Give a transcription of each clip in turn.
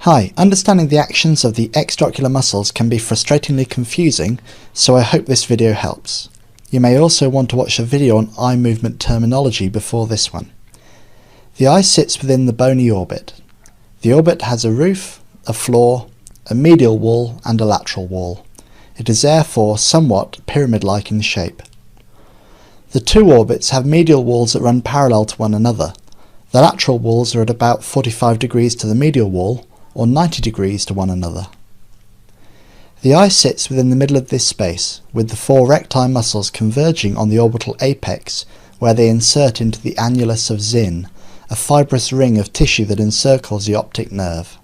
Hi, understanding the actions of the extraocular muscles can be frustratingly confusing, so I hope this video helps. You may also want to watch a video on eye movement terminology before this one. The eye sits within the bony orbit. The orbit has a roof, a floor, a medial wall and a lateral wall. It is therefore somewhat pyramid-like in shape. The two orbits have medial walls that run parallel to one another. The lateral walls are at about 45 degrees to the medial wall, or 90 degrees to one another. The eye sits within the middle of this space, with the four recti muscles converging on the orbital apex, where they insert into the annulus of Zinn, a fibrous ring of tissue that encircles the optic nerve.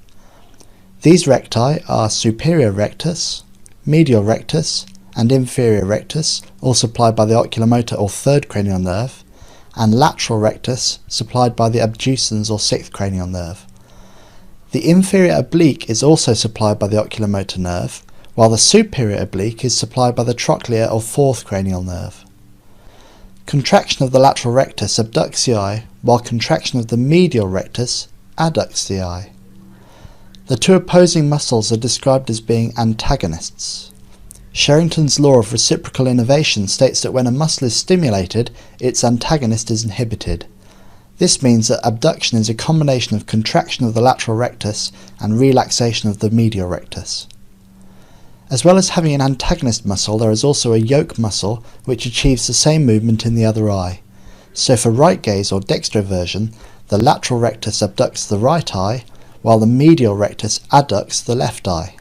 These recti are superior rectus, medial rectus, and inferior rectus, all supplied by the oculomotor or third cranial nerve, and lateral rectus, supplied by the abducens or sixth cranial nerve. The inferior oblique is also supplied by the oculomotor nerve, while the superior oblique is supplied by the trochlear or fourth cranial nerve. Contraction of the lateral rectus abducts the eye, while contraction of the medial rectus adducts the eye. The two opposing muscles are described as being antagonists. Sherrington's law of reciprocal innervation states that when a muscle is stimulated, its antagonist is inhibited. This means that abduction is a combination of contraction of the lateral rectus and relaxation of the medial rectus. As well as having an antagonist muscle, there is also a yoke muscle which achieves the same movement in the other eye. So for right gaze or dextroversion, the lateral rectus abducts the right eye, while the medial rectus adducts the left eye.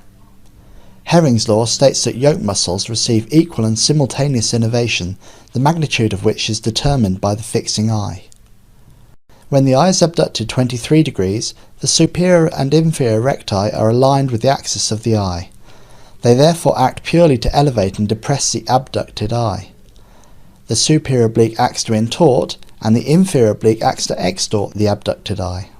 Herring's law states that yoke muscles receive equal and simultaneous innervation, the magnitude of which is determined by the fixing eye. When the eye is abducted 23 degrees, the superior and inferior recti are aligned with the axis of the eye. They therefore act purely to elevate and depress the abducted eye. The superior oblique acts to intort, and the inferior oblique acts to extort the abducted eye.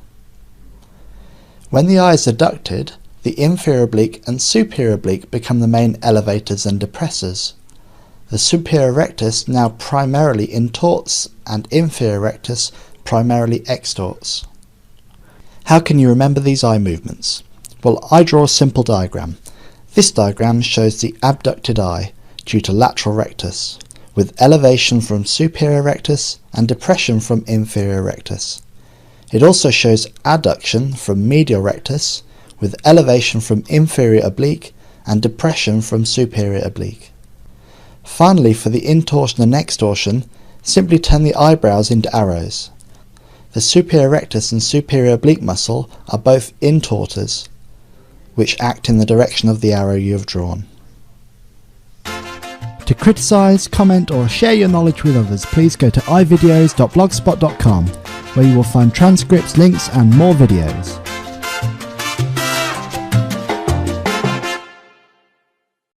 When the eye is adducted, the inferior oblique and superior oblique become the main elevators and depressors. The superior rectus now primarily intorts, and inferior rectus primarily extorts. How can you remember these eye movements? Well, I draw a simple diagram. This diagram shows the abducted eye due to lateral rectus, with elevation from superior rectus and depression from inferior rectus. It also shows adduction from medial rectus, with elevation from inferior oblique and depression from superior oblique. Finally, for the intorsion and extorsion, simply turn the eyebrows into arrows. The superior rectus and superior oblique muscle are both intorters, which act in the direction of the arrow you have drawn. To criticise, comment or share your knowledge with others, please go to ivideos.blogspot.com, where you will find transcripts, links and more videos.